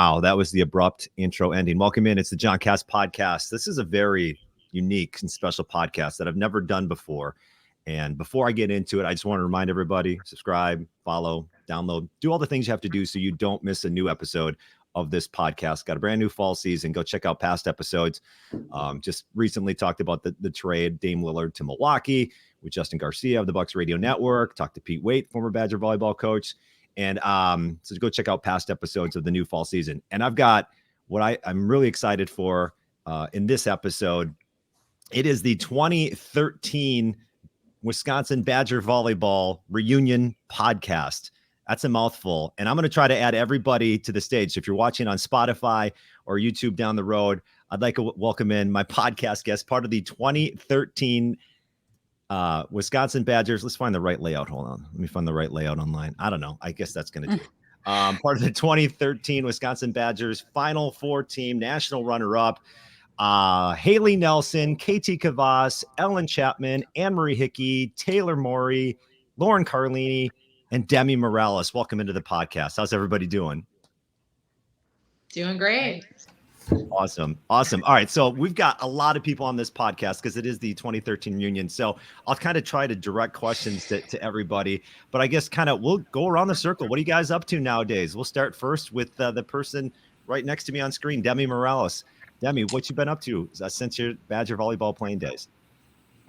Wow, that was the abrupt intro ending. Welcome in. It's the John Cast podcast. This is a very unique and special podcast that I've never done before. And before I get into it, I just want to remind everybody, subscribe, follow, download, do all the things you have to do so you don't miss a new episode of this podcast. Got a brand new fall season. Go check out past episodes. Just recently talked about the trade, Dame Lillard to Milwaukee with Justin Garcia of the Bucks Radio Network. Talked to Pete Waite, former Badger volleyball coach. And so go check out past episodes of the new fall season. And I've got what I'm really excited for in this episode. It is the 2013 Wisconsin Badger Volleyball Reunion Podcast. That's a mouthful. And I'm going to try to add everybody to the stage. So if you're watching on Spotify or YouTube down the road, I'd like to welcome in my podcast guest, part of the 2013 Wisconsin Badgers. Let's find the right layout. Hold on. Let me find the right layout online. I don't know. I guess that's going to do. Part of the 2013 Wisconsin Badgers Final Four team, national runner-up. Haleigh Nelson, KT Kvas, Ellen Chapman, Annmarie Hickey, Taylor Morey, Lauren Carlini, and Deme Morales. Welcome into the podcast. How's everybody doing? Doing great. Awesome. All right. So we've got a lot of people on this podcast because it is the 2013 reunion. So I'll kind of try to direct questions to everybody, but I guess we'll go around the circle. What are you guys up to nowadays? We'll start first with the person right next to me on screen, Deme Morales. Deme, what you been up to since your Badger volleyball playing days?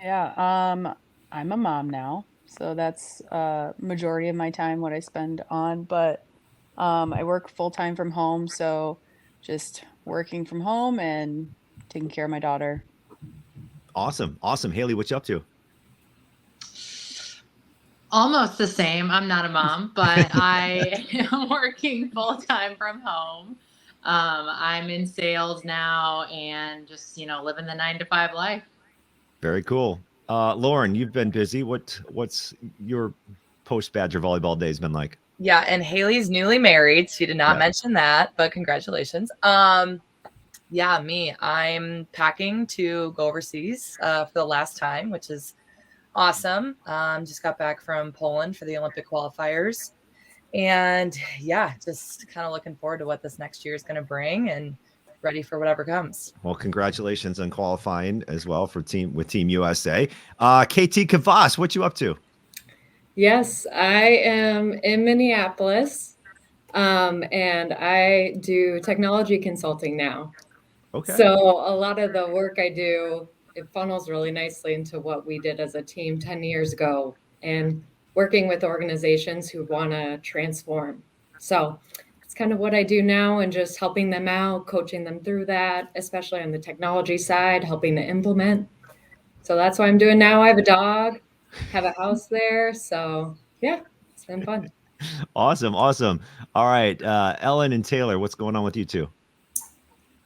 Yeah, I'm a mom now, so that's majority of my time what I spend on. But I work full time from home, so just working from home and taking care of my daughter. Awesome. Haleigh, what you up to? Almost the same. I'm not a mom, but I am working full time from home. I'm in sales now and just, living the 9-to-5 life. Very cool. Lauren, you've been busy. What's your post-Badger volleyball days been like? Yeah, and Haleigh's newly married. She did not mention that, but congratulations. Yeah, me. I'm packing to go overseas for the last time, which is awesome. Just got back from Poland for the Olympic qualifiers. And yeah, just kind of looking forward to what this next year is going to bring and ready for whatever comes. Well, congratulations on qualifying as well for Team USA. KT Kvas, what you up to? Yes, I am in Minneapolis, and I do technology consulting now. Okay. So a lot of the work I do, it funnels really nicely into what we did as a team 10 years ago and working with organizations who want to transform. So it's kind of what I do now and just helping them out, coaching them through that, especially on the technology side, helping to implement. So that's what I'm doing now. I have a dog, have a house there. So yeah, it's been fun. Awesome. All right. Ellen and Taylor, what's going on with you two?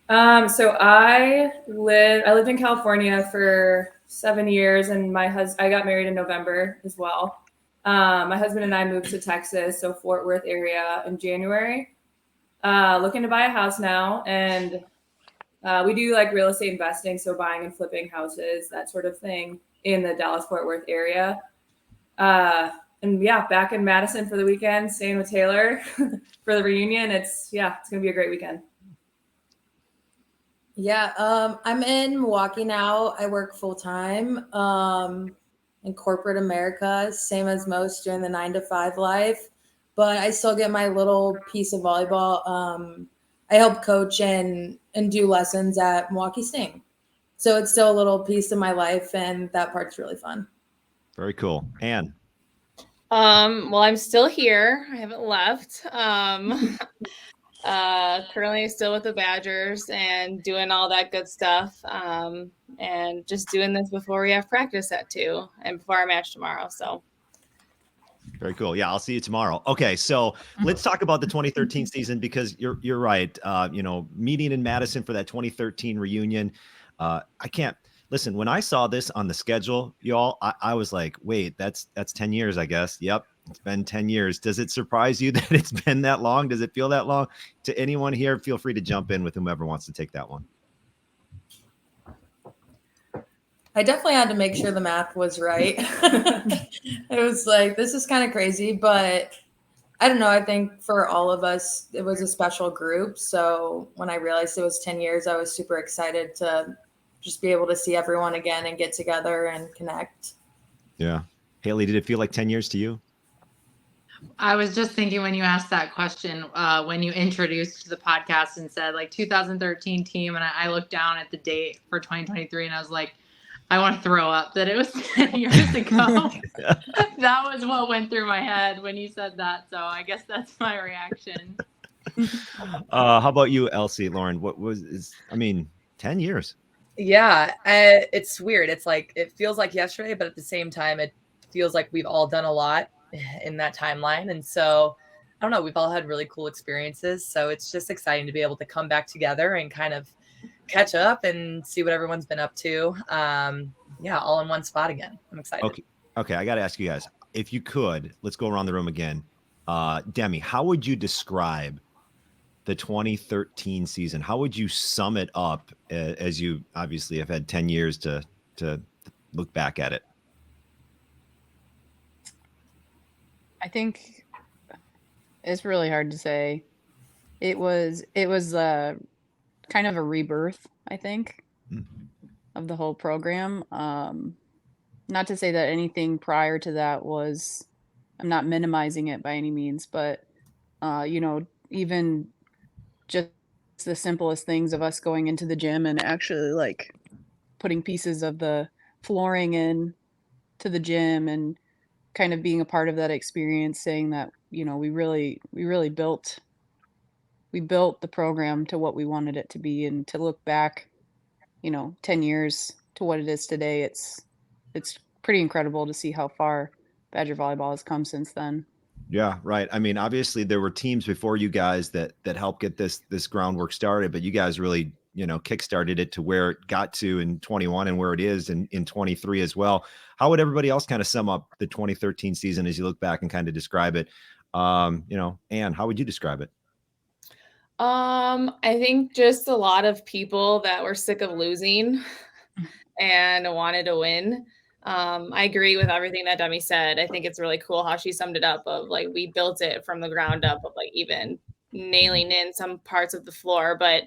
So I lived in California for 7 years, and I got married in November as well. My husband and I moved to Texas, so Fort Worth area in January. Looking to buy a house now, and we do like real estate investing, so buying and flipping houses, that sort of thing in the Dallas-Fort Worth area. And yeah, back in Madison for the weekend, staying with Taylor for the reunion. It's gonna be a great weekend. Yeah, I'm in Milwaukee now. I work full time in corporate America, same as most, doing the 9-to-5 life. But I still get my little piece of volleyball. I help coach and do lessons at Milwaukee Sting. So it's still a little piece of my life, and that part's really fun. Very cool. Ann? Well, I'm still here. I haven't left. Currently still with the Badgers and doing all that good stuff. And just doing this before we have practice at 2 and before our match tomorrow. So very cool. Yeah, I'll see you tomorrow. Okay, so let's talk about the 2013 season because you're right. Meeting in Madison for that 2013 reunion. I can't listen. When I saw this on the schedule, y'all, I was like, wait, that's 10 years, I guess. Yep. It's been 10 years. Does it surprise you that it's been that long? Does it feel that long? To anyone here, feel free to jump in with whomever wants to take that one. I definitely had to make sure the math was right. It was like, this is kind of crazy, but I don't know. I think for all of us, it was a special group. So when I realized it was 10 years, I was super excited to just be able to see everyone again and get together and connect. Yeah. Haleigh, did it feel like 10 years to you? I was just thinking when you asked that question, when you introduced the podcast and said like 2013 team, and I looked down at the date for 2023 and I was like, I want to throw up that it was 10 years ago. That was what went through my head when you said that. So I guess that's my reaction. How about you, Elsie, Lauren? 10 years. Yeah, it's weird. It's like, it feels like yesterday, but at the same time, it feels like we've all done a lot in that timeline. And so, I don't know, we've all had really cool experiences. So it's just exciting to be able to come back together and kind of catch up and see what everyone's been up to. All in one spot again. I'm excited. Okay. I got to ask you guys, if you could, let's go around the room again. Deme, how would you describe the 2013 season? How would you sum it up as you obviously have had 10 years to look back at it? I think it's really hard to say. It was kind of a rebirth, I think, of the whole program. Not to say that anything prior to that was, I'm not minimizing it by any means, but even just the simplest things of us going into the gym and actually like putting pieces of the flooring in to the gym and kind of being a part of that experience, saying that, we really built the program to what we wanted it to be. And to look back, 10 years to what it is today, it's pretty incredible to see how far Badger volleyball has come since then. Yeah, right. I mean, obviously there were teams before you guys that helped get this groundwork started, but you guys really, kickstarted it to where it got to in 21 and where it is in 23 as well. How would everybody else kind of sum up the 2013 season as you look back and kind of describe it? Anne, how would you describe it? I think just a lot of people that were sick of losing and wanted to win. I agree with everything that Deme said. I think it's really cool how she summed it up of like, we built it from the ground up of like even nailing in some parts of the floor. But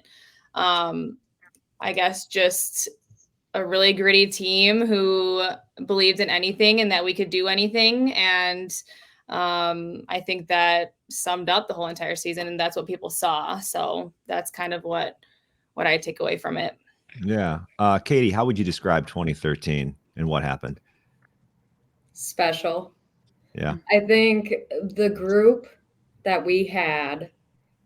I guess just a really gritty team who believed in anything and that we could do anything. And I think that summed up the whole entire season, and that's what people saw. So that's kind of what I take away from it. Yeah. Katie, how would you describe 2013 and what happened? Special. Yeah. I think the group that we had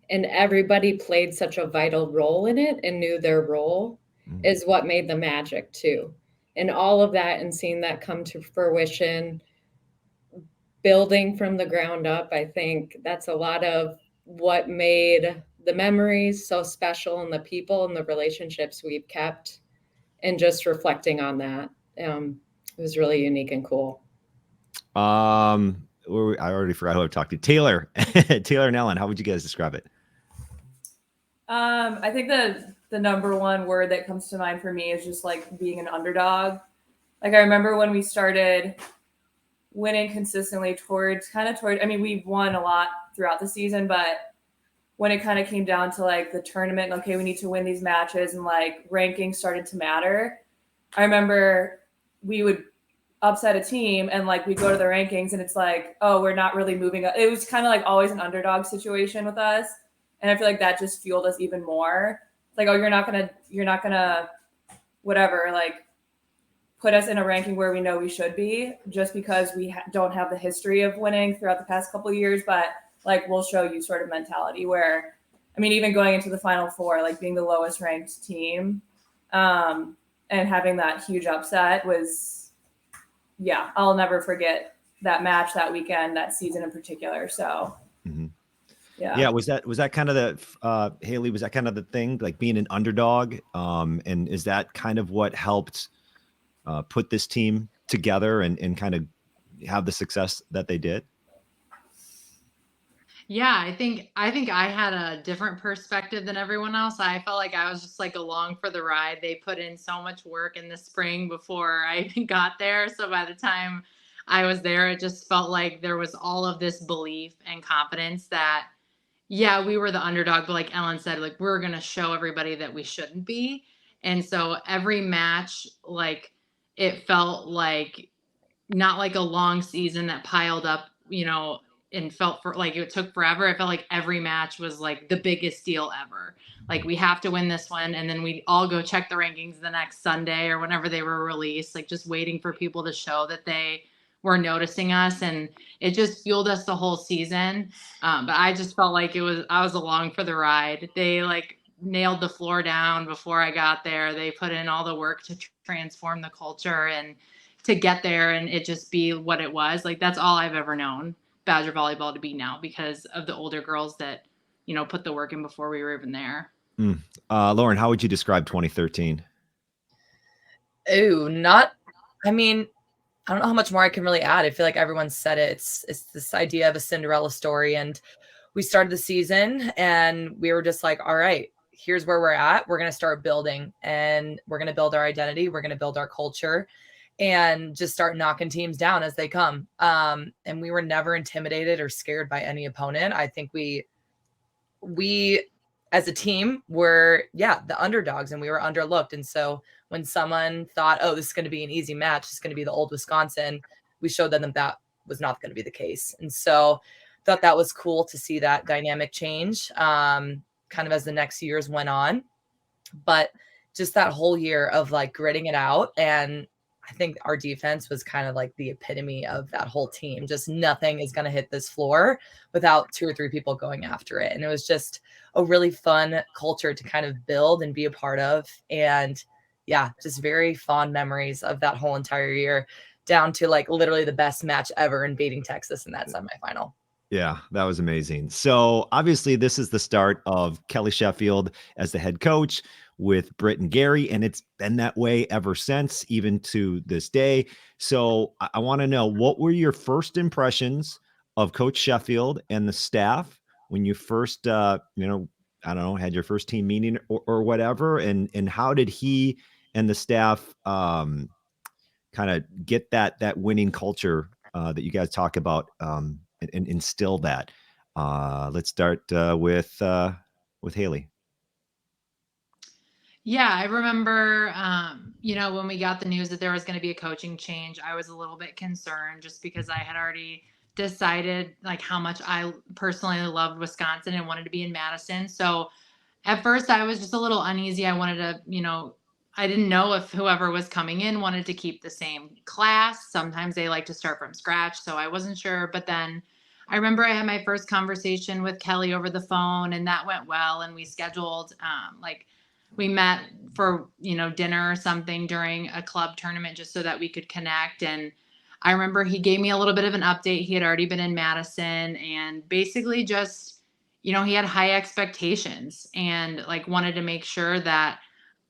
and everybody played such a vital role in it and knew their role is what made the magic too. And all of that and seeing that come to fruition, building from the ground up, I think that's a lot of what made the memories so special and the people and the relationships we've kept, and just reflecting on that. It was really unique and cool. I already forgot who I've talked to. Taylor and Ellen, how would you guys describe it? I think the number one word that comes to mind for me is just like being an underdog. Like I remember when we started winning consistently I mean, we've won a lot throughout the season, but when it kind of came down to like the tournament, okay, we need to win these matches and like rankings started to matter. I remember we would upset a team and like we go to the rankings and it's like, oh, we're not really moving up. It was kind of like always an underdog situation with us. And I feel like that just fueled us even more. It's like, oh, you're not gonna whatever, like put us in a ranking where we know we should be just because we don't have the history of winning throughout the past couple of years. But like, we'll show you sort of mentality where, I mean, even going into the Final Four, like being the lowest ranked team and having that huge upset was, yeah, I'll never forget that match, that weekend, that season in particular. So, yeah. Was that kind of the Haleigh? Was that kind of the thing, like being an underdog? And is that kind of what helped put this team together and kind of have the success that they did? Yeah, I think I had a different perspective than everyone else. I felt like I was just like along for the ride. They put in so much work in the spring before I even got there. So by the time I was there, it just felt like there was all of this belief and confidence that, yeah, we were the underdog, but like Ellen said, like we're going to show everybody that we shouldn't be. And so every match, like it felt like not like a long season that piled up, and felt for like it took forever. It felt like every match was like the biggest deal ever. Like we have to win this one. And then we all go check the rankings the next Sunday or whenever they were released, like just waiting for people to show that they were noticing us. And it just fueled us the whole season. But I just felt like I was along for the ride. They like nailed the floor down before I got there. They put in all the work to transform the culture and to get there and it just be what it was. Like that's all I've ever known Badger volleyball to be now because of the older girls that, put the work in before we were even there. Lauren, how would you describe 2013? I don't know how much more I can really add. I feel like everyone said it. It's this idea of a Cinderella story. And we started the season and we were just like, all right, here's where we're at. We're going to start building and we're going to build our identity. We're going to build our culture and just start knocking teams down as they come. And we were never intimidated or scared by any opponent. I think we as a team were, the underdogs and we were underlooked. And so when someone thought, oh, this is going to be an easy match, it's going to be the old Wisconsin, we showed them that was not going to be the case. And so thought that was cool to see that dynamic change kind of as the next years went on. But just that whole year of like gritting it out. And I think our defense was kind of like the epitome of that whole team. Just nothing is going to hit this floor without 2 or 3 people going after it. And it was just a really fun culture to kind of build and be a part of. And just very fond memories of that whole entire year down to like literally the best match ever in beating Texas in that semifinal. Yeah, that was amazing. So obviously this is the start of Kelly Sheffield as the head coach with Britt and Gary, and it's been that way ever since, even to this day. So I want to know, what were your first impressions of Coach Sheffield and the staff when you first, I don't know, had your first team meeting or whatever, and how did he and the staff kind of get that winning culture that you guys talk about and instill that? Let's start with Haleigh. Yeah, I remember, when we got the news that there was going to be a coaching change, I was a little bit concerned just because I had already decided like how much I personally loved Wisconsin and wanted to be in Madison. So at first I was just a little uneasy. I wanted to, I didn't know if whoever was coming in wanted to keep the same class. Sometimes they like to start from scratch. So I wasn't sure. But then I remember I had my first conversation with Kelly over the phone and that went well. And we scheduled, we met for, dinner or something during a club tournament just so that we could connect. And I remember he gave me a little bit of an update. He had already been in Madison and basically just, he had high expectations and like wanted to make sure that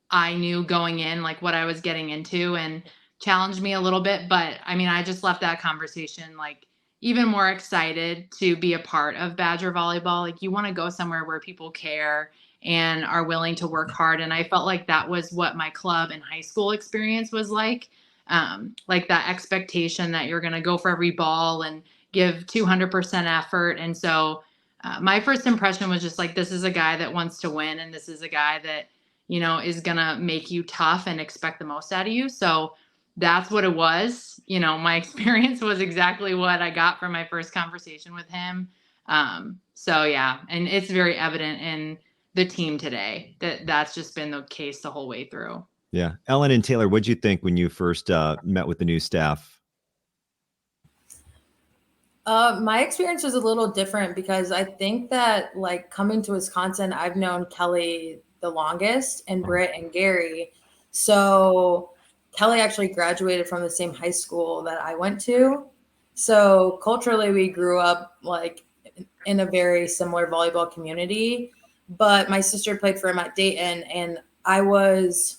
I knew going in like what I was getting into and challenged me a little bit. But I just left that conversation like even more excited to be a part of Badger volleyball. Like you want to go somewhere where people care and are willing to work hard. And I felt like that was what my club and high school experience was like that expectation that you're going to go for every ball and give 200% effort. And so my first impression was just like, this is a guy that wants to win. And this is a guy that, is going to make you tough and expect the most out of you. So that's what it was. My experience was exactly what I got from my first conversation with him. So yeah, and it's very evident in the team today that's just been the case the whole way through. Yeah. Ellen and Taylor, what'd you think when you first met with the new staff? My experience was a little different because I think that like coming to Wisconsin, I've known Kelly the longest and Britt and Gary. So Kelly actually graduated from the same high school that I went to. So culturally, we grew up like in a very similar volleyball community. But my sister played for him at Dayton, and I was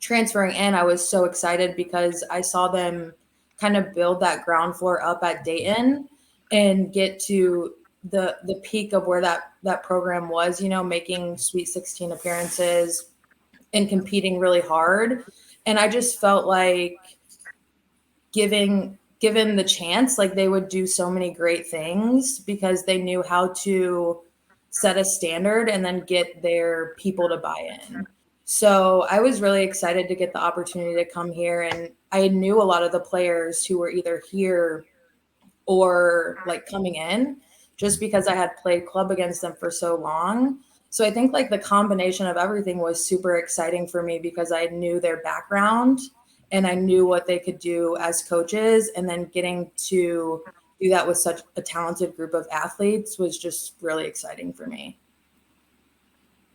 transferring in. I was so excited because I saw them kind of build that ground floor up at Dayton and get to the peak of where that program was, making Sweet 16 appearances and competing really hard. And I just felt like giving given the chance, like they would do so many great things because they knew how to set a standard and then get their people to buy in. So I was really excited to get the opportunity to come here, and I knew a lot of the players who were either here or like coming in just because I had played club against them for so long. So I think like the combination of everything was super exciting for me because I knew their background and I knew what they could do as coaches, and then getting to do that with such a talented group of athletes was just really exciting for me.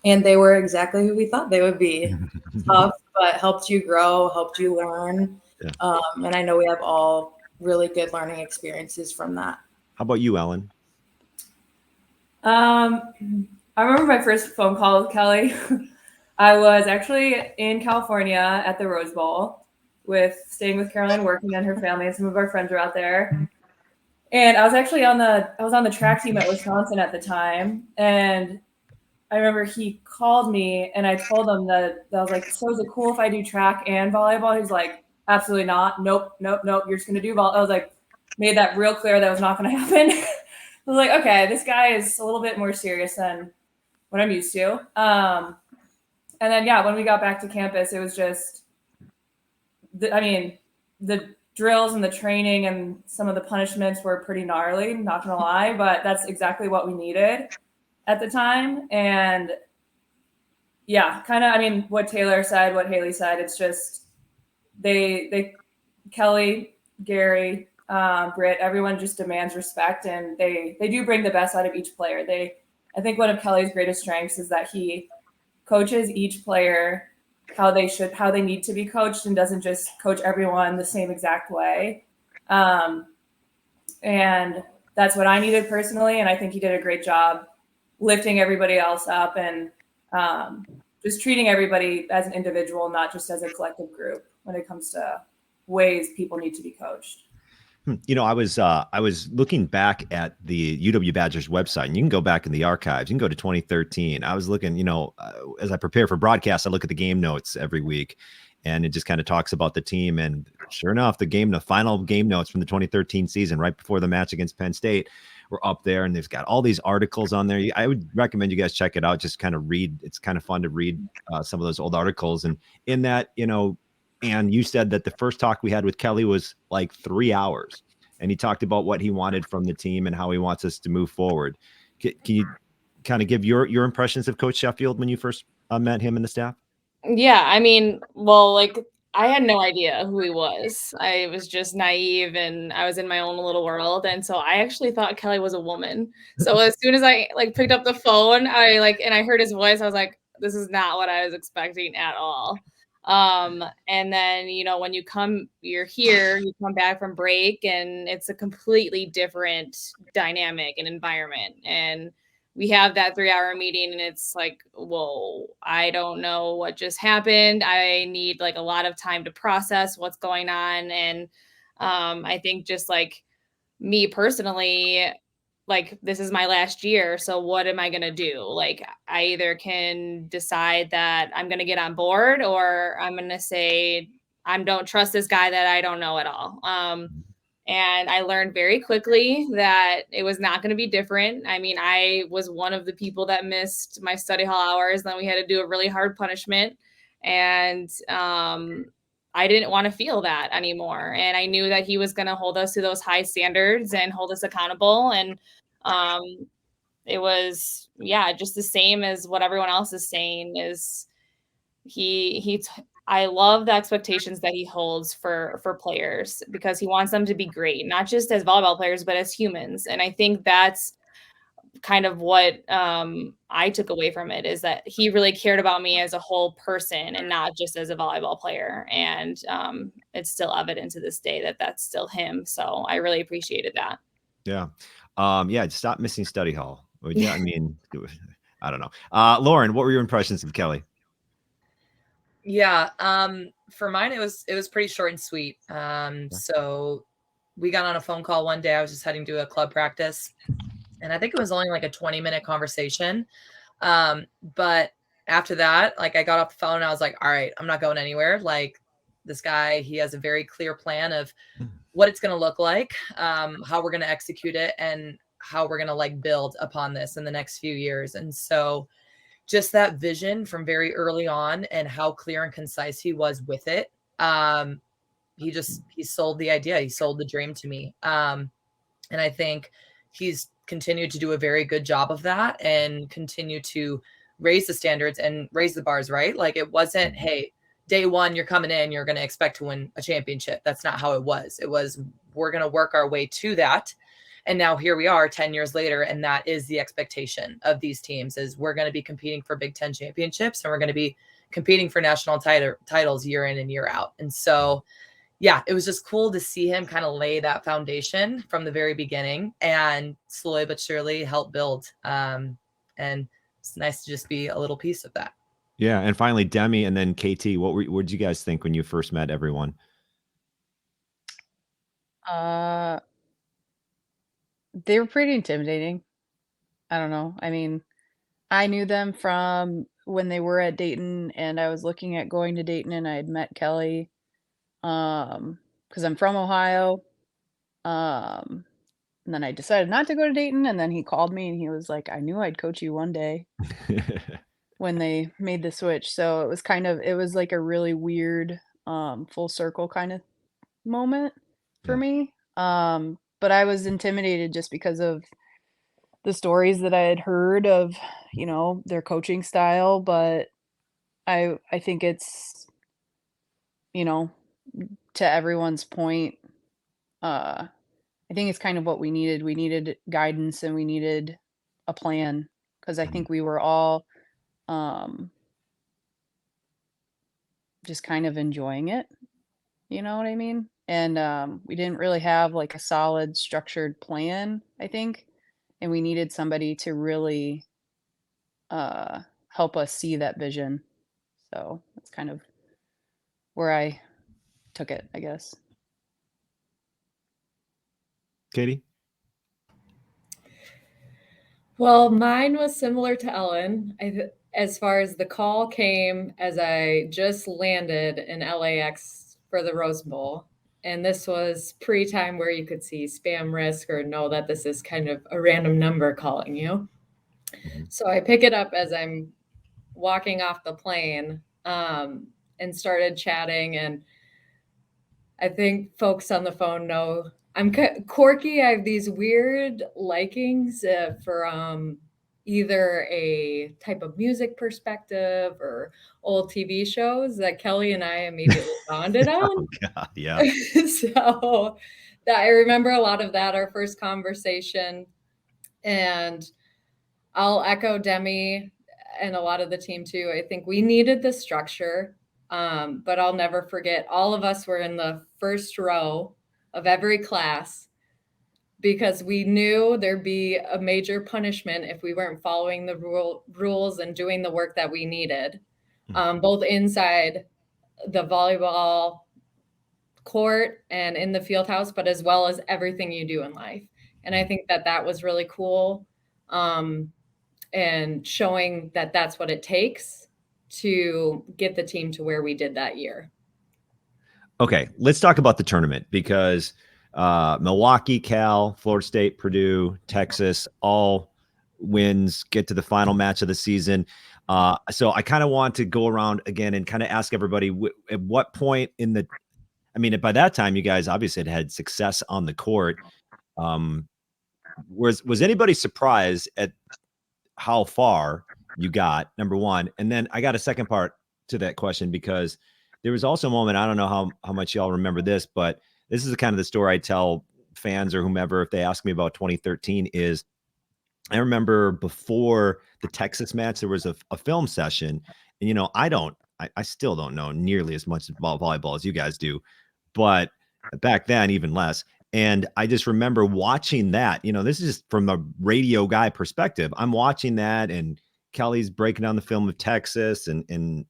And they were exactly who we thought they would be. Tough, but helped you grow, helped you learn. Yeah. And I know we have all really good learning experiences from that. How about you, Ellen? I remember my first phone call with Kelly. I was actually in California at the Rose Bowl staying with Caroline, working on her family, and some of our friends were out there. And I was actually on the track team at Wisconsin at the time. And I remember he called me and I told him that I was like, so is it cool if I do track and volleyball? He's like, absolutely not. Nope. You're just going to do volleyball. I was like, made that real clear that was not going to happen. I was like, okay, this guy is a little bit more serious than what I'm used to. And then, yeah, when we got back to campus, it was just, the drills and the training and some of the punishments were pretty gnarly, not going to lie, but that's exactly what we needed at the time. And yeah, kind of, what Taylor said, what Haleigh said, it's just Kelly, Gary, Britt, everyone just demands respect, and they do bring the best out of each player. I think one of Kelly's greatest strengths is that he coaches each player how they need to be coached, and doesn't just coach everyone the same exact way. And that's what I needed personally. And I think he did a great job lifting everybody else up and just treating everybody as an individual, not just as a collective group when it comes to ways people need to be coached. I was looking back at the UW Badgers website, and you can go back in the archives. You can go to 2013. I was looking, as I prepare for broadcast, I look at the game notes every week, and it just kind of talks about the team. And sure enough, the final game notes from the 2013 season, right before the match against Penn State, were up there, and they've got all these articles on there. I would recommend you guys check it out. Just kind of read. It's kind of fun to read some of those old articles. And in that, and you said that the first talk we had with Kelly was like 3 hours, and he talked about what he wanted from the team and how he wants us to move forward. Can you kind of give your impressions of Coach Sheffield when you first met him and the staff? Yeah, I had no idea who he was. I was just naive, and I was in my own little world. And so I actually thought Kelly was a woman. So as soon as I picked up the phone, and I heard his voice, I was like, this is not what I was expecting at all. And then, when you're here, you come back from break, and it's a completely different dynamic and environment. And we have that 3-hour meeting, and it's like, whoa, I don't know what just happened. I need a lot of time to process what's going on. And I think just me personally, this is my last year. So what am I going to do? I either can decide that I'm going to get on board, or I'm going to say, I don't trust this guy that I don't know at all. And I learned very quickly that it was not going to be different. I was one of the people that missed my study hall hours. Then we had to do a really hard punishment. And I didn't want to feel that anymore. And I knew that he was going to hold us to those high standards and hold us accountable. And it was, just the same as what everyone else is saying is I love the expectations that he holds for players, because he wants them to be great, not just as volleyball players, but as humans. And I think that's kind of what I took away from it, is that he really cared about me as a whole person and not just as a volleyball player. And it's still evident to this day that that's still him. So I really appreciated that. Yeah. Stop missing study hall. Yeah. I don't know. Lauren, what were your impressions of Kelly? Yeah. For mine, it was pretty short and sweet. So we got on a phone call one day. I was just heading to a club practice, and I think it was only a 20-minute conversation. But after that, I got off the phone and I was like, all right, I'm not going anywhere. This guy, he has a very clear plan of what it's going to look like, how we're going to execute it, and how we're going to like build upon this in the next few years. And so just that vision from very early on and how clear and concise he was with it. He sold the idea. He sold the dream to me. And I think he's continued to do a very good job of that and continue to raise the standards and raise the bars, right? Like it wasn't, hey, day one, you're coming in, you're going to expect to win a championship. That's not how it was. It was, we're going to work our way to that. And now here we are 10 years later. And that is the expectation of these teams is we're going to be competing for Big Ten championships and we're going to be competing for national titles year in and year out. And so, yeah, it was just cool to see him kind of lay that foundation from the very beginning and slowly but surely help build. And it's nice to just be a little piece of that. Yeah. And finally, Deme and then KT, what did you guys think when you first met everyone? They were pretty intimidating. I don't know. I mean, I knew them from when they were at Dayton and I was looking at going to Dayton and I had met Kelly. Because I'm from Ohio. And then I decided not to go to Dayton, and then he called me and he was like, I knew I'd coach you one day when they made the switch. So it was like a really weird full circle kind of moment for me. But I was intimidated just because of the stories that I had heard of, their coaching style, but I think it's, to everyone's point, I think it's kind of what we needed. We needed guidance and we needed a plan because I think we were all just kind of enjoying it. You know what I mean? And we didn't really have like a solid structured plan, I think. And we needed somebody to really help us see that vision. So that's kind of where I took it, I guess. Katie? Well, mine was similar to Ellen. As far as the call came as I just landed in LAX for the Rose Bowl. And this was pre-time where you could see spam risk or know that this is kind of a random number calling you. So I pick it up as I'm walking off the plane and started chatting. And I think folks on the phone know I'm quirky. I have these weird likings for either a type of music perspective or old TV shows that Kelly and I immediately bonded on. Oh, God, yeah. So that I remember a lot of that, our first conversation. And I'll echo Deme and a lot of the team too. I think we needed the structure, but I'll never forget all of us were in the first row of every class because we knew there'd be a major punishment if we weren't following the rules and doing the work that we needed, both inside the volleyball court and in the field house, but as well as everything you do in life. And I think that was really cool. And showing that that's what it takes to get the team to where we did that year. Okay, let's talk about the tournament because Milwaukee, Cal, Florida State, Purdue, Texas, all wins, get to the final match of the season. So I kind of want to go around again and kind of ask everybody at what point by that time, you guys obviously had success on the court. Was anybody surprised at how far you got, number one? And then I got a second part to that question because there was also a moment, I don't know how much y'all remember this, but this is kind of the story I tell fans or whomever if they ask me about 2013 is I remember before the Texas match, there was a film session. And, I still don't know nearly as much about volleyball as you guys do, but back then, even less. And I just remember watching that, this is just from a radio guy perspective. I'm watching that and Kelly's breaking down the film of Texas and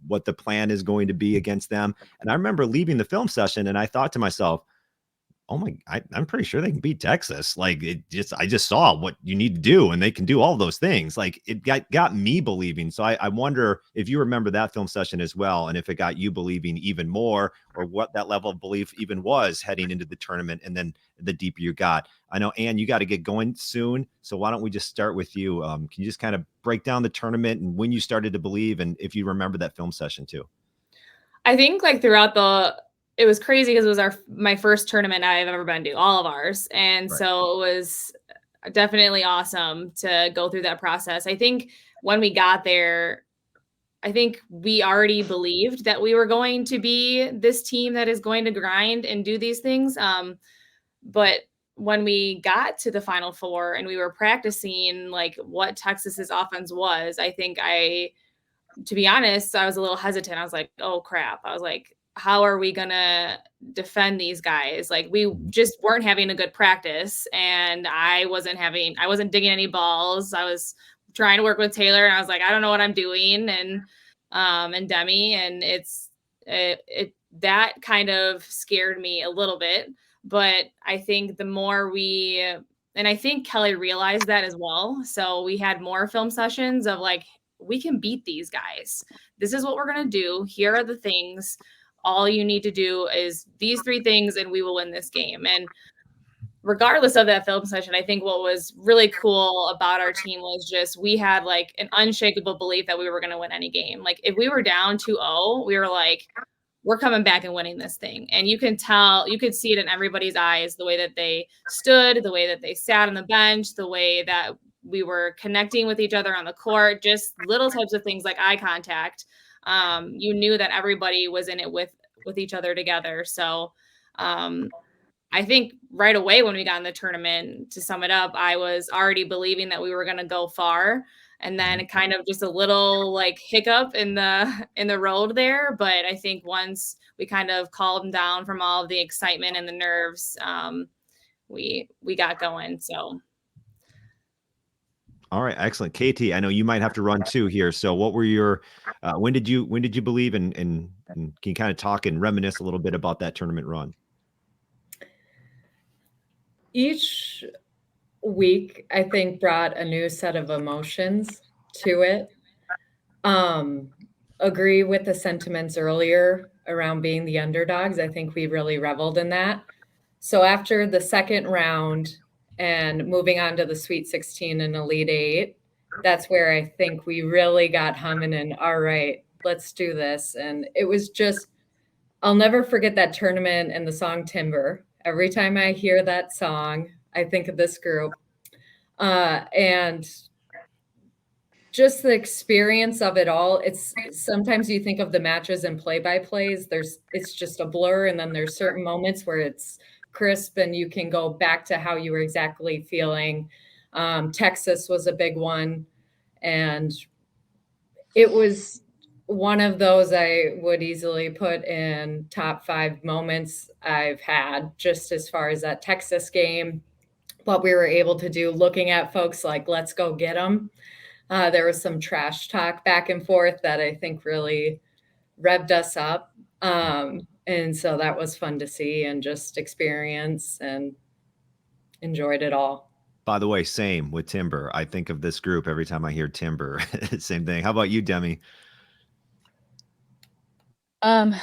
what the plan is going to be against them. And I remember leaving the film session and I thought to myself, oh my, I'm pretty sure they can beat Texas. Like I just saw what you need to do and they can do all those things. Like it got me believing. So I wonder if you remember that film session as well. And if it got you believing even more, or what that level of belief even was heading into the tournament. And then the deeper you got. I know, Ann, you got to get going soon. So why don't we just start with you? Can you just kind of break down the tournament and when you started to believe, and if you remember that film session too? I think like it was crazy because it was my first tournament I've ever been to, all of ours. And Right. so it was definitely awesome to go through that process. I think when we got there, I think we already believed that we were going to be this team that is going to grind and do these things. But when we got to the Final Four and we were practicing like what Texas's offense was, I think to be honest, I was a little hesitant. I was like, oh crap. I was like, how are we going to defend these guys? Like we just weren't having a good practice, and I wasn't digging any balls. I was trying to work with Taylor, and I was like, I don't know what I'm doing. And Deme, and it that kind of scared me a little bit. But I think the more and I think Kelly realized that as well. So we had more film sessions of like, we can beat these guys. This is what we're going to do. Here are the things. All you need to do is these 3 things and we will win this game. And regardless of that film session, I think what was really cool about our team was just we had like an unshakable belief that we were going to win any game. Like if we were down 2-0, we were like, we're coming back and winning this thing. And you could see it in everybody's eyes, the way that they stood, the way that they sat on the bench, the way that we were connecting with each other on the court, just little types of things like eye contact. You knew that everybody was in it with each other together. So I think right away when we got in the tournament, to sum it up, I was already believing that we were going to go far. And then kind of just a little like hiccup in the road there. But I think once we kind of calmed down from all of the excitement and the nerves, we got going. So. All right, excellent. KT, I know you might have to run too here. So what were your, when did you believe, and can you kind of talk and reminisce a little bit about that tournament run? Each week, I think, brought a new set of emotions to it. Agree with the sentiments earlier around being the underdogs. I think we really reveled in that. So after the second round and moving on to the Sweet 16 and Elite 8, that's where I think we really got humming and, all right, let's do this. And it was just, I'll never forget that tournament and the song Timber. Every time I hear that song, I think of this group. And just the experience of it all. It's sometimes you think of the matches and play-by-plays. It's just a blur. And then there's certain moments where it's crisp and you can go back to how you were exactly feeling. Texas was a big one. And it was one of those I would easily put in top 5 moments I've had, just as far as that Texas game, what we were able to do, looking at folks like, let's go get them. There was some trash talk back and forth that I think really revved us up. And so that was fun to see and just experience, and enjoyed it all. By the way, same with Timber. I think of this group every time I hear Timber. Same thing. How about you, Deme? I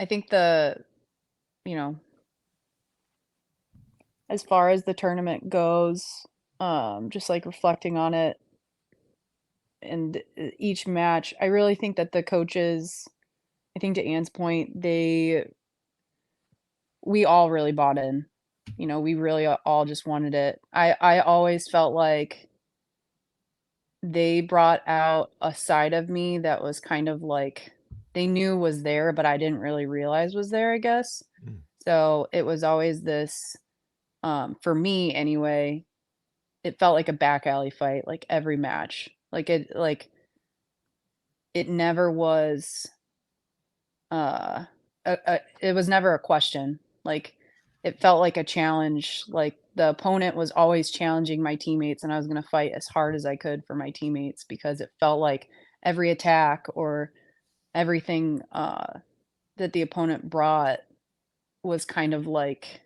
think as far as the tournament goes, just like reflecting on it and each match, I really think that the coaches, I think to Ann's point, we all really bought in. We really all just wanted it. I always felt like they brought out a side of me that was kind of like they knew was there, but I didn't really realize was there, I guess. So it was always this, for me anyway, it felt like a back alley fight, like every match. It never was, it was never a question. Like it felt like a challenge. Like the opponent was always challenging my teammates, and I was going to fight as hard as I could for my teammates, because it felt like every attack or everything that the opponent brought was kind of like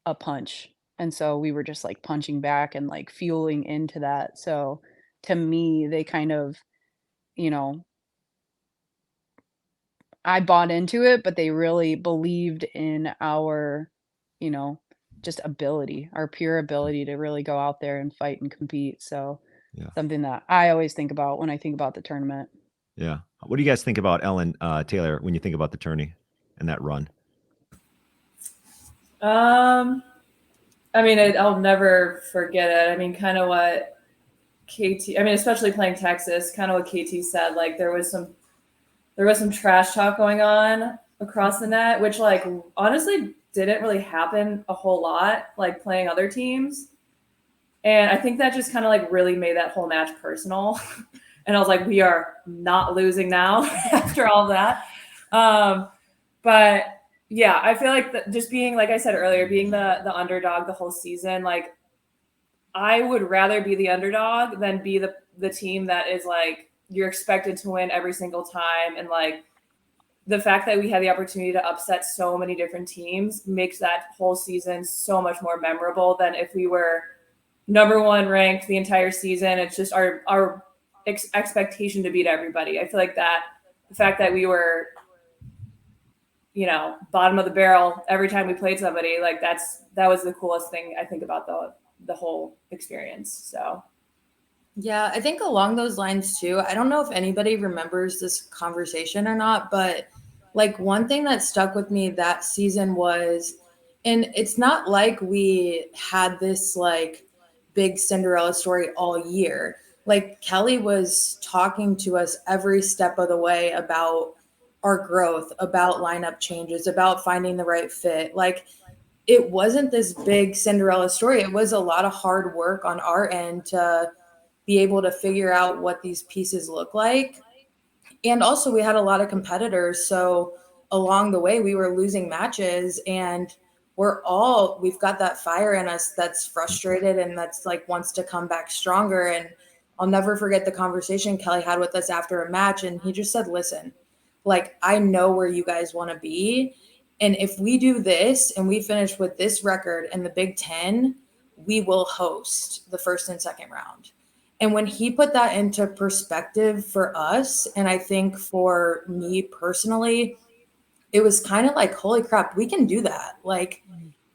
a punch. And so we were just like punching back and like fueling into that. So to me, they kind of, you know, I bought into it, but they really believed in our, you know, just ability, our pure ability to really go out there and fight and compete. So Yeah. something that I always think about when I think about the tournament. Yeah. What do you guys think about Ellen Taylor when you think about the tourney and that run? I mean, I'll never forget it. I mean, kind of what KT, I mean, especially playing Texas, kind of what KT said, like there was some trash talk going on across the net, which like honestly didn't really happen a whole lot, like playing other teams. And I think that just kind of like really made that whole match personal. And I was like, we are not losing now after all that. But yeah, I feel like just being, like I said earlier, being the underdog the whole season, like I would rather be the underdog than be the team that is like, you're expected to win every single time. And like the fact that we had the opportunity to upset so many different teams makes that whole season so much more memorable than if we were number one ranked the entire season. It's just our expectation to beat everybody. I feel like that the fact that we were, you know, bottom of the barrel every time we played somebody, like that was the coolest thing I think about the whole experience. So yeah, I think along those lines too. I don't know if anybody remembers this conversation or not, but like one thing that stuck with me that season was, and it's not like we had this like big Cinderella story all year. Like Kelly was talking to us every step of the way about our growth, about lineup changes, about finding the right fit. Like it wasn't this big Cinderella story. It was a lot of hard work on our end to be able to figure out what these pieces look like. And also we had a lot of competitors. So along the way we were losing matches, and we've got that fire in us that's frustrated and that's like wants to come back stronger. And I'll never forget the conversation Kelly had with us after a match. And he just said, listen, like, I know where you guys want to be. And if we do this and we finish with this record in the Big Ten, we will host the first and second round. And when he put that into perspective for us, and I think for me personally, it was kind of like, holy crap, we can do that. Like,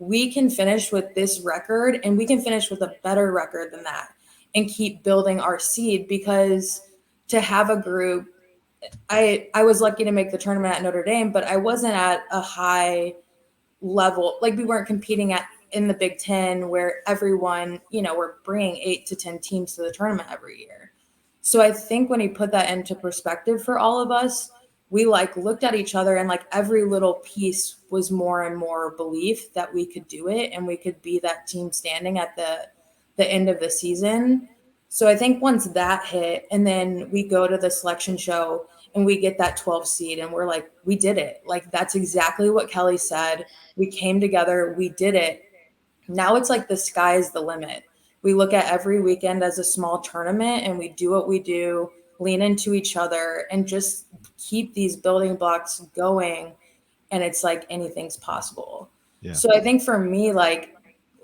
we can finish with this record and we can finish with a better record than that and keep building our seed. Because to have a group, I was lucky to make the tournament at Notre Dame, but I wasn't at a high level. Like we weren't competing in the Big Ten where everyone, you know, we're bringing 8 to 10 teams to the tournament every year. So I think when he put that into perspective for all of us, we like looked at each other and like every little piece was more and more belief that we could do it and we could be that team standing at the end of the season. So I think once that hit, and then we go to the selection show and we get that 12 seed and we're like, we did it. Like, that's exactly what Kelly said. We came together, we did it. Now it's like the sky's the limit. We look at every weekend as a small tournament and we do what we do, lean into each other and just keep these building blocks going. And it's like anything's possible. Yeah. So I think for me, like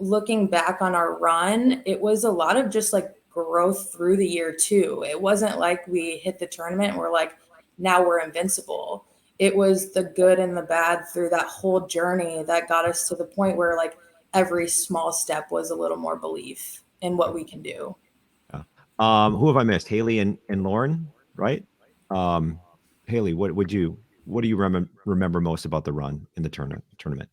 looking back on our run, it was a lot of just like growth through the year too. It wasn't like we hit the tournament and we're like, now we're invincible. It was the good and the bad through that whole journey that got us to the point where like every small step was a little more belief in what we can do. Yeah. Who have I missed? Haleigh and Lauren, right? Haleigh, what do you remember most about the run in the tournament?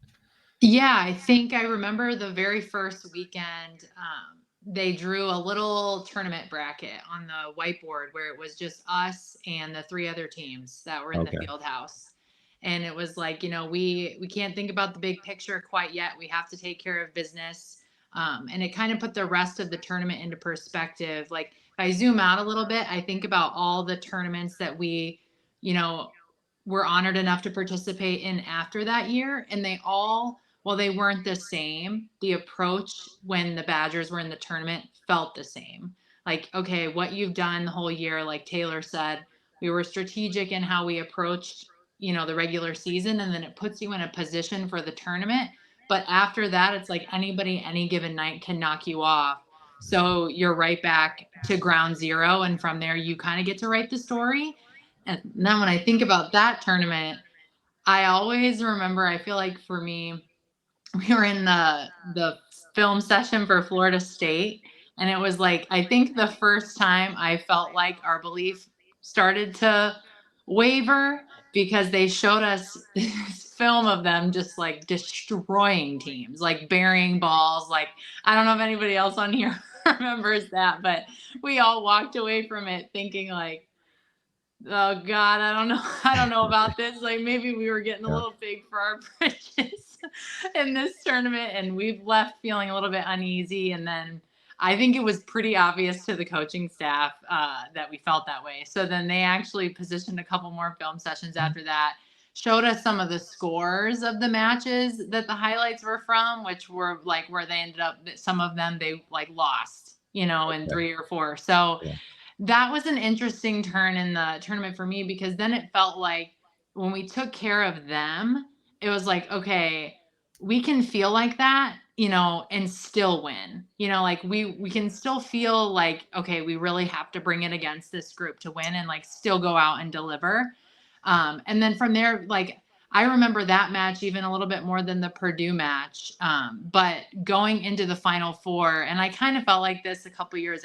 Yeah, I think I remember the very first weekend. They drew a little tournament bracket on the whiteboard where it was just us and the 3 other teams that were in the field house. And it was like, you know, we can't think about the big picture quite yet. We have to take care of business. And it kind of put the rest of the tournament into perspective. Like if I zoom out a little bit, I think about all the tournaments that we, you know, were honored enough to participate in after that year. And they all, well, they weren't the same. The approach when the Badgers were in the tournament felt the same. Like, okay, what you've done the whole year, like Taylor said, we were strategic in how we approached the regular season, and then it puts you in a position for the tournament. But after that, it's like anybody, any given night can knock you off. So you're right back to ground zero. And from there, you kind of get to write the story. And then when I think about that tournament, I always remember, I feel like for me, we were in the film session for Florida State. And it was like, I think the first time I felt like our belief started to waver, because they showed us this film of them just like destroying teams, like burying balls. Like, I don't know if anybody else on here remembers that, but we all walked away from it thinking like, oh God, I don't know about this. Like, maybe we were getting a little big for our britches in this tournament, and we've left feeling a little bit uneasy. And then I think it was pretty obvious to the coaching staff that we felt that way. So then they actually positioned a couple more film sessions after that, showed us some of the scores of the matches that the highlights were from, which were like where they ended up, some of them they like lost, in 3 or 4. So that was an interesting turn in the tournament for me, because then it felt like when we took care of them, it was like, okay, we can feel like that, and still win. Like we can still feel like, okay, we really have to bring it against this group to win, and like still go out and deliver. And then from there, like I remember that match even a little bit more than the Purdue match. But going into the Final Four, and I kind of felt like this a couple years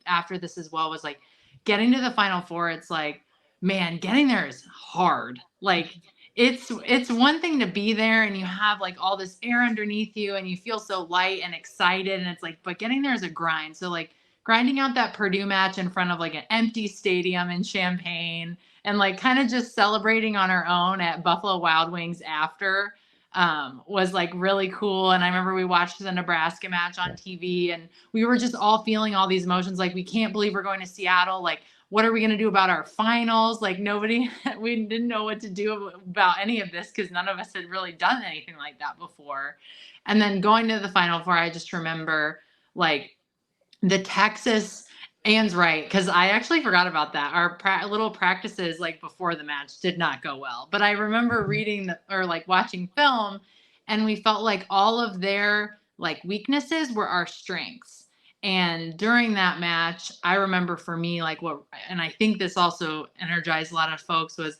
after this as well, was like getting to the Final Four. It's like, man, getting there is hard. Like it's one thing to be there and you have like all this air underneath you and you feel so light and excited. And it's like, but getting there is a grind. So like grinding out that Purdue match in front of like an empty stadium in Champaign, and like kind of just celebrating on our own at Buffalo Wild Wings after was like really cool. And I remember we watched the Nebraska match on TV, and we were just all feeling all these emotions. Like, we can't believe we're going to Seattle. Like, what are we going to do about our finals? Like, we didn't know what to do about any of this, because none of us had really done anything like that before. And then going to the Final Four, I just remember like the Texas, Anne's right, because I actually forgot about that. Our little practices like before the match did not go well. But I remember reading or like watching film, and we felt like all of their like weaknesses were our strengths. And during that match, I remember for me, like and I think this also energized a lot of folks, was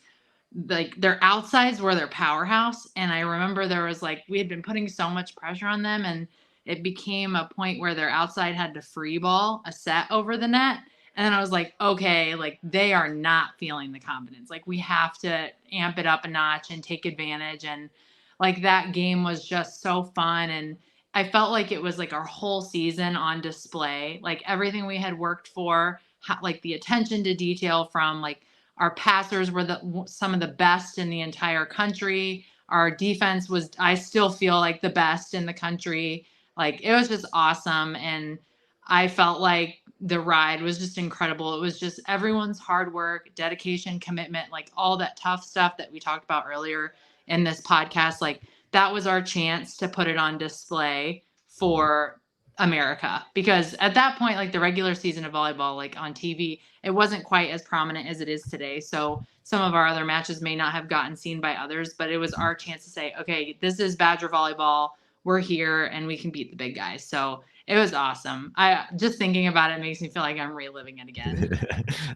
like their outsides were their powerhouse. And I remember there was like, we had been putting so much pressure on them, and it became a point where their outside had to free ball a set over the net. And then I was like, okay, like they are not feeling the confidence. Like, we have to amp it up a notch and take advantage. And like that game was just so fun. And I felt like it was like our whole season on display, like everything we had worked for, like the attention to detail from like our passers were some of the best in the entire country. Our defense was, I still feel like, the best in the country. Like, it was just awesome. And I felt like the ride was just incredible. It was just everyone's hard work, dedication, commitment, like all that tough stuff that we talked about earlier in this podcast. Like, that was our chance to put it on display for America, because at that point, like the regular season of volleyball, like on TV, it wasn't quite as prominent as it is today. So some of our other matches may not have gotten seen by others, but it was our chance to say, okay, this is Badger volleyball. We're here and we can beat the big guys. So it was awesome. I just thinking about it makes me feel like I'm reliving it again.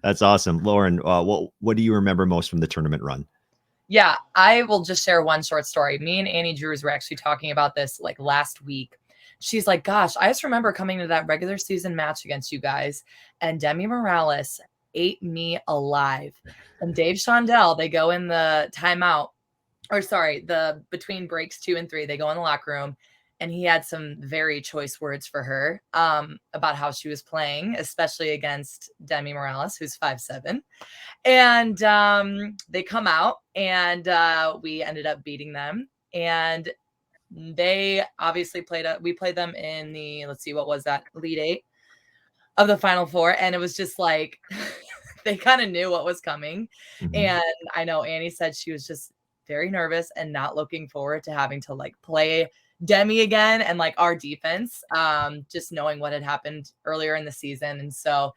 That's awesome. Lauren, what do you remember most from the tournament run? Yeah, I will just share one short story. Me and Annie Drews were actually talking about this like last week. She's like, gosh, I just remember coming to that regular season match against you guys, and Deme Morales ate me alive. And Dave Shondell, they go in the timeout, or sorry, the between breaks 2 and 3, they go in the locker room, and he had some very choice words for her about how she was playing, especially against Deme Morales, who's 5'7". And they come out, and we ended up beating them. And they obviously we played them in the, let's see, what was that, Elite 8 of the Final Four. And it was just like, they kind of knew what was coming. Mm-hmm. And I know Annie said she was just very nervous and not looking forward to having to like play Deme again and like our defense, just knowing what had happened earlier in the season. And so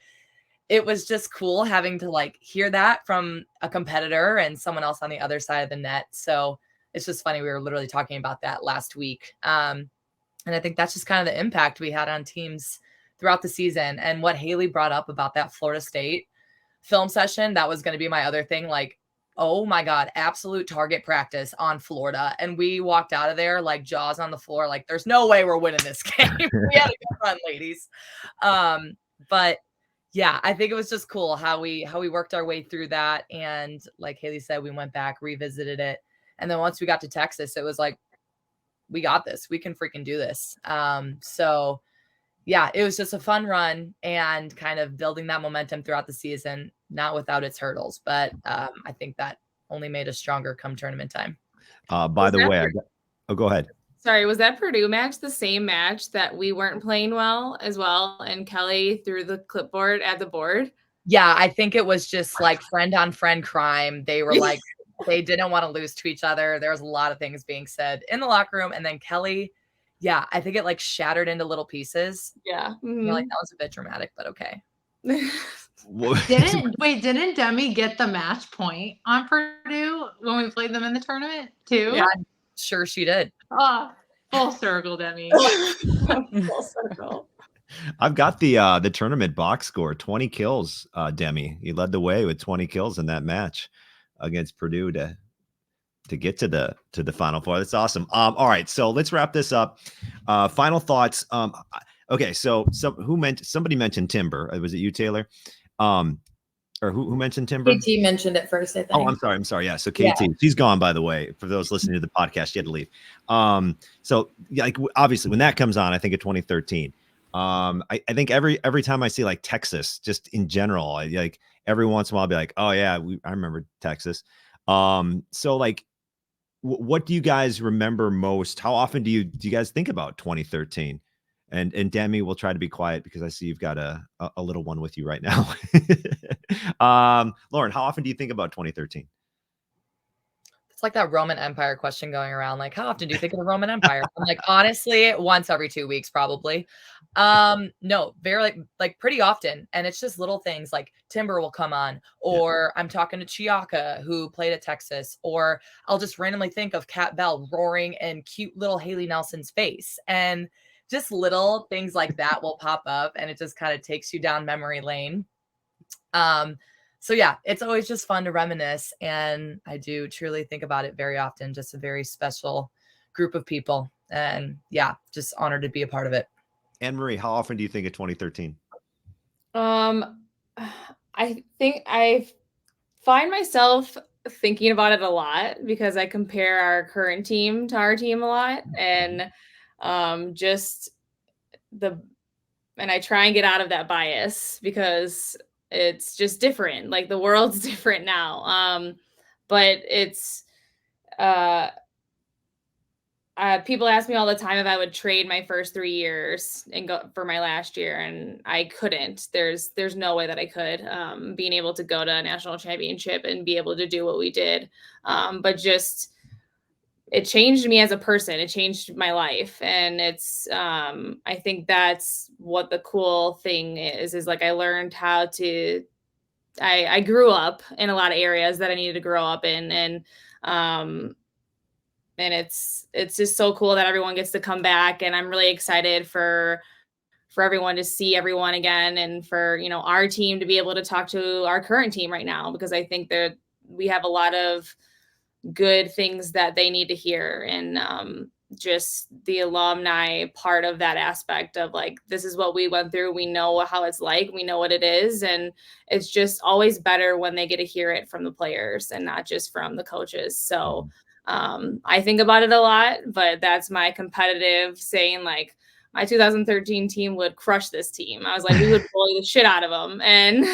it was just cool having to like hear that from a competitor and someone else on the other side of the net. So it's just funny. We were literally talking about that last week. And I think that's just kind of the impact we had on teams throughout the season. And what Haleigh brought up about that Florida State film session, that was going to be my other thing. Like, oh my God, absolute target practice on Florida. And we walked out of there like jaws on the floor. Like, there's no way we're winning this game. We had a good run, ladies. But yeah, I think it was just cool how we worked our way through that. And like Haleigh said, we went back, revisited it. And then once we got to Texas, it was like, we got this. We can freaking do this. So yeah, it was just a fun run and kind of building that momentum throughout the season, not without its hurdles. But I think that only made us stronger come tournament time. By the way, go ahead. Sorry, was that Purdue match the same match that we weren't playing well as well? And Kelly threw the clipboard at the board? Yeah, I think it was just like friend on friend crime. They were like, they didn't want to lose to each other. There was a lot of things being said in the locker room. And then Kelly, yeah, I think it like shattered into little pieces. Yeah. Mm-hmm. Like that was a bit dramatic, but okay. Didn't Deme get the match point on Purdue when we played them in the tournament too? Yeah, I'm sure she did. Oh, full circle, Deme. Full circle. I've got the tournament box score, 20 kills, Deme. He led the way with 20 kills in that match against Purdue to get to the Final Four. That's awesome. All right, so let's wrap this up. Final thoughts. Okay, so somebody mentioned timber. Was it you, Taylor? Or who mentioned timber? KT mentioned it first, I think. Oh, I'm sorry. Yeah. So KT, she's gone, by the way, for those listening to the podcast, she had to leave. So yeah, like obviously when that comes on, I think of 2013. I think every time I see like Texas, just in general, like every once in a while I'll be like, oh yeah, I remember Texas. So like, what do you guys remember most? How often do you guys think about 2013? And Deme, will try to be quiet because I see you've got a little one with you right now. Lauren, how often do you think about 2013? It's like that Roman Empire question going around. Like, how often do you think of the Roman Empire? I'm like, honestly, once every 2 weeks, probably. No, very like pretty often. And it's just little things like Timber will come on, or I'm talking to Chiaka who played at Texas, or I'll just randomly think of Kat Bell roaring in cute little Haleigh Nelson's face. And just little things like that will pop up and it just kind of takes you down memory lane. So yeah, it's always just fun to reminisce. And I do truly think about it very often. Just a very special group of people. And yeah, just honored to be a part of it. Annmarie, how often do you think of 2013? I think I find myself thinking about it a lot because I compare our current team to our team a lot. And and I try and get out of that bias because it's just different. Like the world's different now. But it's people ask me all the time if I would trade my first 3 years and go for my last year, and I couldn't. There's no way that I could. Being able to go to a national championship and be able to do what we did, but just it changed me as a person. It changed my life. And it's, I think that's what the cool thing is like, I learned how to, I grew up in a lot of areas that I needed to grow up in. And it's just so cool that everyone gets to come back. And I'm really excited for everyone to see everyone again. And for, our team to be able to talk to our current team right now, because I think that we have a lot of good things that they need to hear. And just the alumni part of that aspect of like, this is what we went through. We know how it's like, we know what it is. And it's just always better when they get to hear it from the players and not just from the coaches. So I think about it a lot, but that's my competitive saying, like, my 2013 team would crush this team. I was like, we would bully the shit out of them. And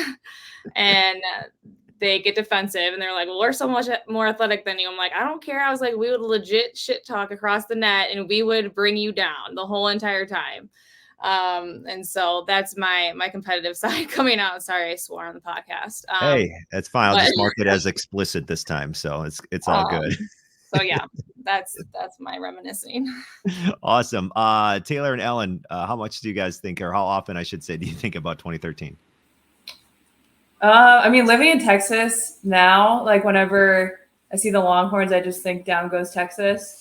they get defensive and they're like, well, we're so much more athletic than you. I'm like, I don't care. I was like, we would legit shit talk across the net and we would bring you down the whole entire time. And so that's my competitive side coming out. Sorry, I swore on the podcast. Hey, that's fine. I'll just mark it as explicit this time. So it's all good. So yeah, that's my reminiscing. Awesome. Taylor and Ellen, how much do you guys think, or how often I should say, do you think about 2013? I mean, living in Texas now, like whenever I see the Longhorns, I just think down goes Texas.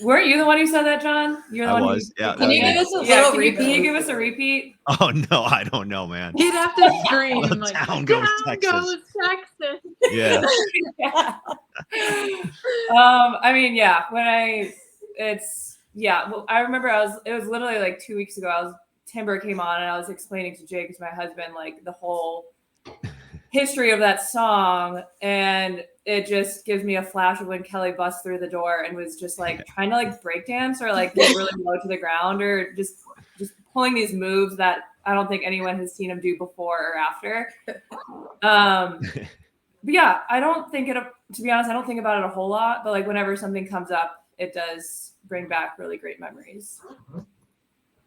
Weren't you the one who said that, John? You're the I one was. Yeah. Can you give us a Yeah, little can repeat? you give us a repeat? Oh no, I don't know, man. He'd have to scream Well, like, down goes Texas. Texas. Yeah. Yeah. I mean, yeah, well, I remember it was literally like 2 weeks ago. Timber came on and I was explaining to Jake, my husband, like the whole history of that song, and it just gives me a flash of when Kelly bust through the door and was just like trying to like break dance or like get really low to the ground or just pulling these moves that I don't think anyone has seen him do before or after. But yeah, to be honest, I don't think about it a whole lot, but like whenever something comes up, it does bring back really great memories.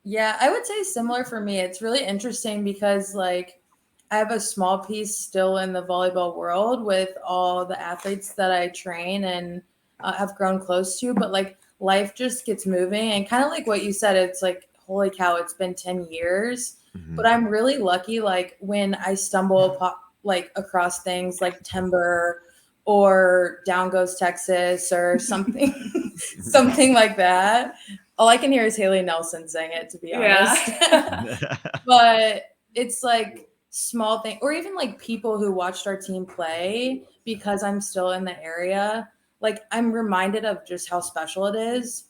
Yeah, I would say similar for me. It's really interesting because like I have a small piece still in the volleyball world with all the athletes that I train and have grown close to, but like life just gets moving and kind of like what you said, it's like, holy cow, it's been 10 years. Mhm. But I'm really lucky, like when I stumble like across things like Timber or Down Goes Texas or something, something like that. All I can hear is Haleigh Nelson sing it, to be honest. But it's like small thing, or even like people who watched our team play because I'm still in the area. Like I'm reminded of just how special it is.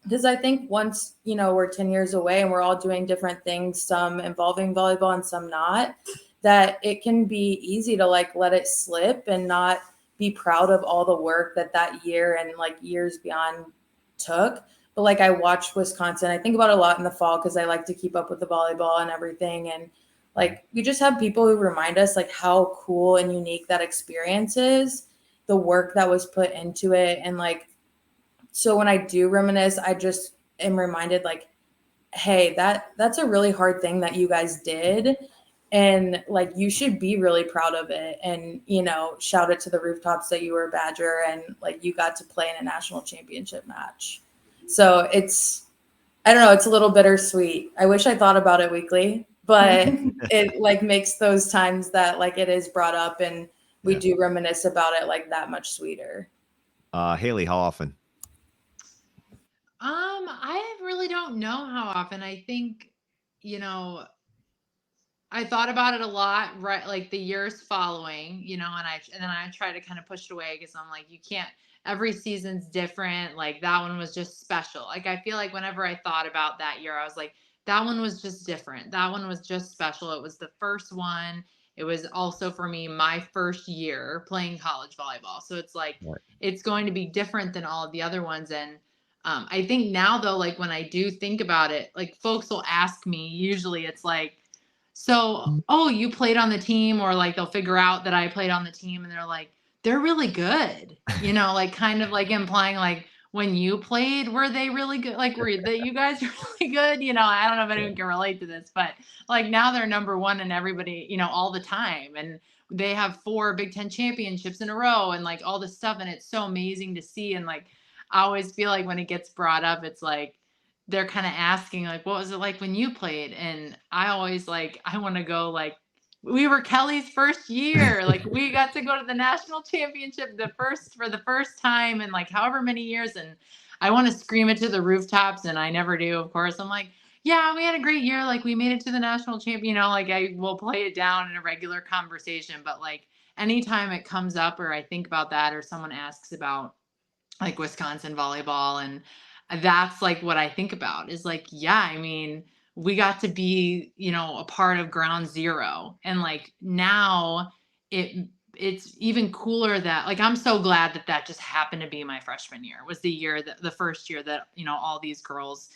Because I think once, we're 10 years away and we're all doing different things, some involving volleyball and some not, that it can be easy to like let it slip and not be proud of all the work that year and like years beyond took. But like I watched Wisconsin, I think about it a lot in the fall because I like to keep up with the volleyball and everything. And like we just have people who remind us like how cool and unique that experience is, the work that was put into it. And like, so when I do reminisce, I just am reminded like, hey, that's a really hard thing that you guys did. And like, you should be really proud of it. And, shout it to the rooftops that you were a Badger and like you got to play in a national championship match. So I don't know, it's a little bittersweet. I wish I thought about it weekly, but it like makes those times that like it is brought up and we do reminisce about it like that much sweeter. Haleigh, how often? I really don't know how often. I think, I thought about it a lot, right? Like the years following, and then I try to kind of push it away because I'm like, you can't, every season's different. Like that one was just special. Like, I feel like whenever I thought about that year, I was like, that one was just different. That one was just special. It was the first one. It was also for me, my first year playing college volleyball. So it's like, It's going to be different than all of the other ones. And I think now though, like when I do think about it, like folks will ask me, usually it's like, so, oh, you played on the team, or like they'll figure out that I played on the team and they're like, they're really good, like kind of like implying like when you played, were they really good? Like, were you guys really good? I don't know if anyone can relate to this, but like now they're number one and everybody, all the time. And they have 4 Big Ten championships in a row and like all this stuff. And it's so amazing to see. And like, I always feel like when it gets brought up, it's like, they're kind of asking like, what was it like when you played? And I always like, I want to go like, we were Kelly's first year. Like we got to go to the national championship for the first time in like however many years. And I want to scream it to the rooftops. And I never do, of course. I'm like, yeah, we had a great year. Like we made it to the national champion, like I will play it down in a regular conversation. But like anytime it comes up or I think about that or someone asks about like Wisconsin volleyball, and that's like what I think about is like, yeah, I mean, we got to be, a part of ground zero. And like now it's even cooler that like, I'm so glad that just happened to be my freshman year. It was the first year that, all these girls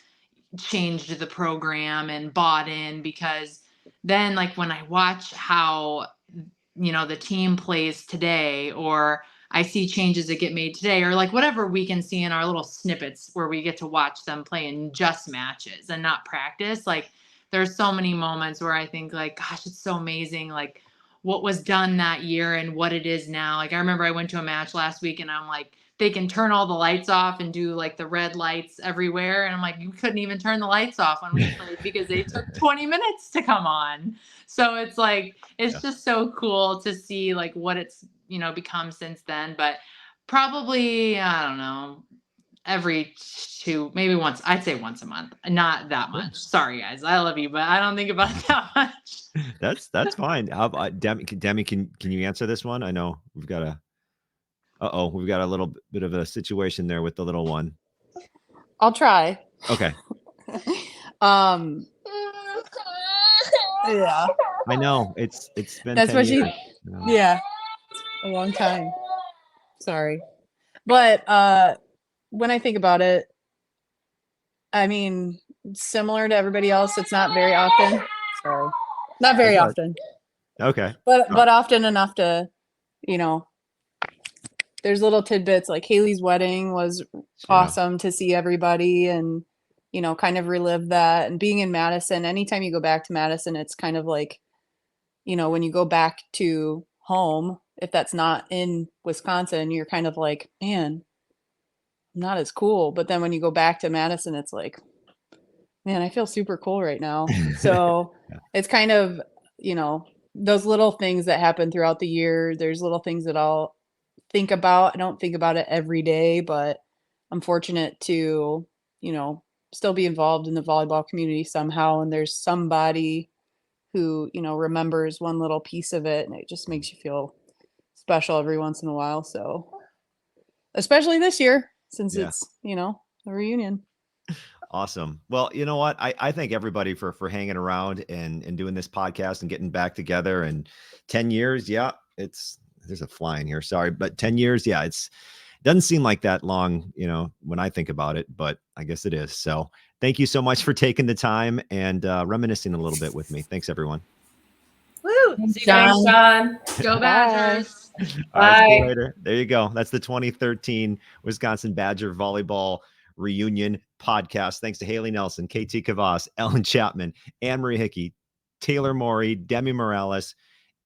changed the program and bought in, because then like when I watch how, the team plays today, or I see changes that get made today, or like whatever we can see in our little snippets where we get to watch them play in just matches and not practice. Like there's so many moments where I think like, gosh, it's so amazing. Like what was done that year and what it is now. Like I remember I went to a match last week and I'm like they can turn all the lights off and do like the red lights everywhere. And I'm like, you couldn't even turn the lights off when we played because they took 20 minutes to come on. So it's like, it's just so cool to see like what it's, become since then. But probably, I don't know, every maybe once, I'd say once a month, not that much. Sorry guys, I love you, but I don't think about it that much. That's fine. How about Deme, can you answer this one? I know we've got we've got a little bit of a situation there with the little one. I'll try. Okay. Yeah. I know it's been That's 10 what years. Yeah, a long time. Sorry, but when I think about it, I mean, similar to everybody else, it's not very often. Sorry, not very often. Okay, but often enough to, there's little tidbits like Haleigh's wedding was awesome to see everybody and, kind of relive that. And being in Madison, anytime you go back to Madison, it's kind of like, when you go back to home, if that's not in Wisconsin, you're kind of like, man, I'm not as cool. But then when you go back to Madison, it's like, man, I feel super cool right now. So it's kind of, those little things that happen throughout the year. There's little things that I'll think about. I don't think about it every day, but I'm fortunate to, still be involved in the volleyball community somehow. And there's somebody who, remembers one little piece of it, and it just makes you feel special every once in a while. So especially this year, since it's, a reunion. Awesome. Well, you know what? I thank everybody for hanging around and doing this podcast and getting back together. And 10 years, there's a fly in here. Sorry, but 10 years, it doesn't seem like that long, when I think about it, but I guess it is. So thank you so much for taking the time and reminiscing a little bit with me. Thanks, everyone. Woo! See you guys, John. Go Badgers. All right, see you later. There you go. That's the 2013 Wisconsin Badger Volleyball Reunion podcast. Thanks to Haleigh Nelson, KT Kvas, Ellen Chapman, Annmarie Hickey, Taylor Morey, Deme Morales,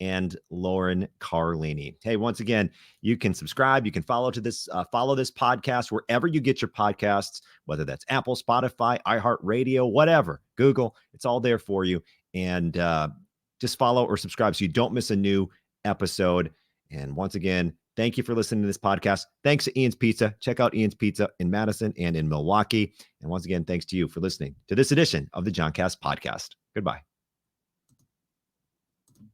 and Lauren Carlini. Hey, once again, you can subscribe. You can follow this podcast wherever you get your podcasts, whether that's Apple, Spotify, iHeartRadio, whatever, Google. It's all there for you. And just follow or subscribe so you don't miss a new episode. And once again, thank you for listening to this podcast. Thanks to Ian's Pizza. Check out Ian's Pizza in Madison and in Milwaukee. And once again, thanks to you for listening to this edition of the John Cast Podcast. Goodbye.